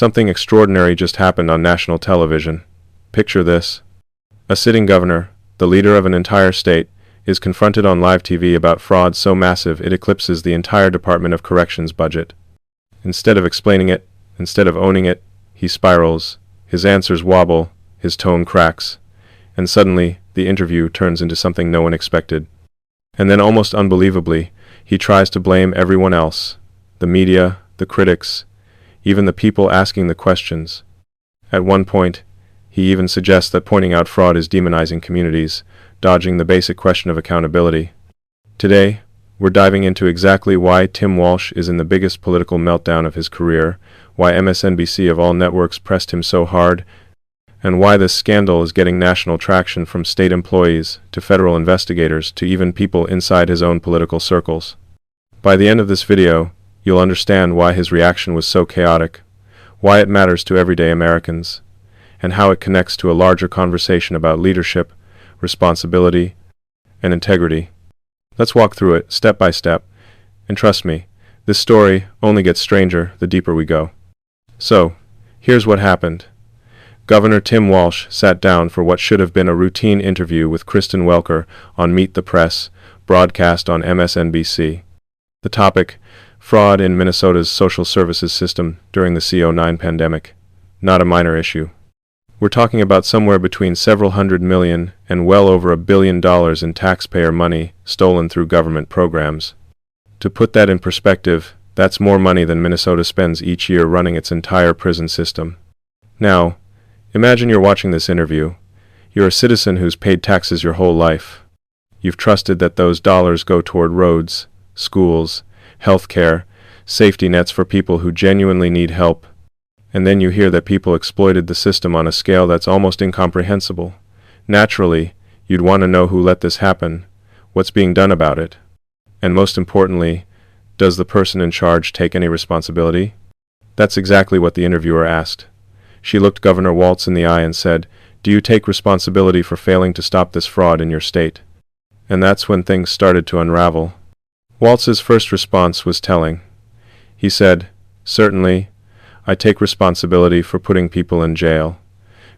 Something extraordinary just happened on national television. Picture this. A sitting governor, the leader of an entire state, is confronted on live TV about fraud so massive it eclipses the entire Department of Corrections budget. Instead of explaining it, instead of owning it, he spirals, his answers wobble, his tone cracks, and suddenly the interview turns into something no one expected. And then almost unbelievably, he tries to blame everyone else, the media, the critics, even the people asking the questions. At one point, he even suggests that pointing out fraud is demonizing communities, dodging the basic question of accountability. Today, we're diving into exactly why Tim Walz is in the biggest political meltdown of his career, why MSNBC of all networks pressed him so hard, and why this scandal is getting national traction from state employees to federal investigators to even people inside his own political circles. By the end of this video, you'll understand why his reaction was so chaotic, why it matters to everyday Americans, and how it connects to a larger conversation about leadership, responsibility, and integrity. Let's walk through it step by step, and trust me, this story only gets stranger the deeper we go. So, here's what happened. Governor Tim Walz sat down for what should have been a routine interview with Kristen Welker on Meet the Press, broadcast on MSNBC. The topic, fraud in Minnesota's social services system during the CO9 pandemic. Not a minor issue. We're talking about somewhere between several $100 million and well over $1 billion in taxpayer money stolen through government programs. To put that in perspective, that's more money than Minnesota spends each year running its entire prison system. Now, imagine you're watching this interview. You're a citizen who's paid taxes your whole life. You've trusted that those dollars go toward roads, schools, healthcare, safety nets for people who genuinely need help. And then you hear that people exploited the system on a scale that's almost incomprehensible. Naturally, you'd want to know who let this happen, what's being done about it, and most importantly, does the person in charge take any responsibility? That's exactly what the interviewer asked. She looked Governor Walz in the eye and said, "Do you take responsibility for failing to stop this fraud in your state?" And that's when things started to unravel. Walz's first response was telling. He said, "Certainly, I take responsibility for putting people in jail.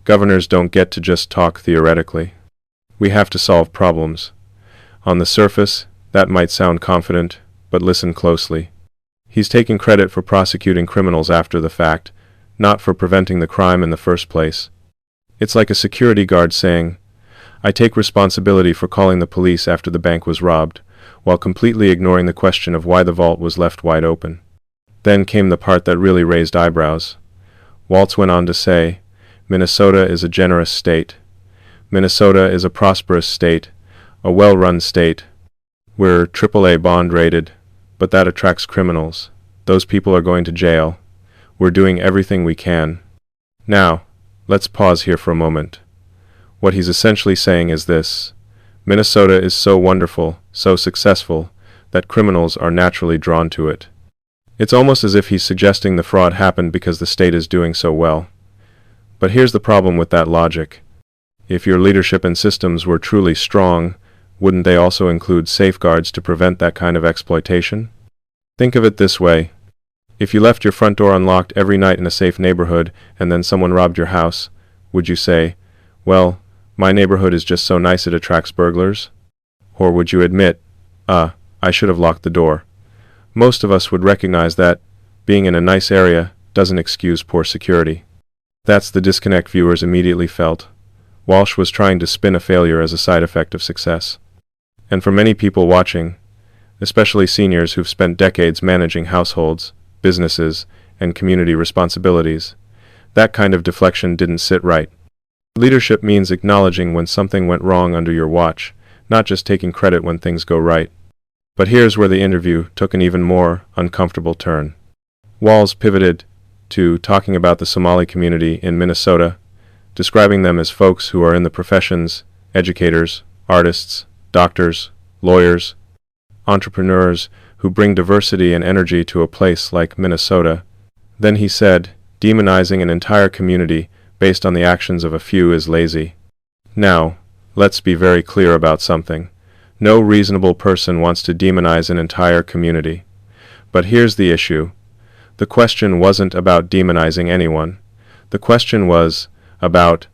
Governors don't get to just talk theoretically. We have to solve problems." On the surface, that might sound confident, but listen closely. He's taking credit for prosecuting criminals after the fact, not for preventing the crime in the first place. It's like a security guard saying, "I take responsibility for calling the police after the bank was robbed," while completely ignoring the question of why the vault was left wide open. Then came the part that really raised eyebrows. Walz went on to say, "Minnesota is a generous state. Minnesota is a prosperous state, a well-run state. We're AAA bond rated, but that attracts criminals. Those people are going to jail. We're doing everything we can." Now, let's pause here for a moment. What he's essentially saying is this: Minnesota is so wonderful, so successful, that criminals are naturally drawn to it. It's almost as if he's suggesting the fraud happened because the state is doing so well. But here's the problem with that logic. If your leadership and systems were truly strong, wouldn't they also include safeguards to prevent that kind of exploitation? Think of it this way. If you left your front door unlocked every night in a safe neighborhood and then someone robbed your house, would you say, "Well, my neighborhood is just so nice it attracts burglars"? Or would you admit, I should have locked the door"? Most of us would recognize that being in a nice area doesn't excuse poor security. That's the disconnect viewers immediately felt. Walz was trying to spin a failure as a side effect of success. And for many people watching, especially seniors who've spent decades managing households, businesses, and community responsibilities, that kind of deflection didn't sit right. Leadership means acknowledging when something went wrong under your watch, not just taking credit when things go right. But here's where the interview took an even more uncomfortable turn. Walz pivoted to talking about the Somali community in Minnesota, describing them as folks who are in the professions, educators, artists, doctors, lawyers, entrepreneurs who bring diversity and energy to a place like Minnesota. Then he said, demonizing an entire community based on the actions of a few is lazy. Now, let's be very clear about something. No reasonable person wants to demonize an entire community. But here's the issue. The question wasn't about demonizing anyone. The question was about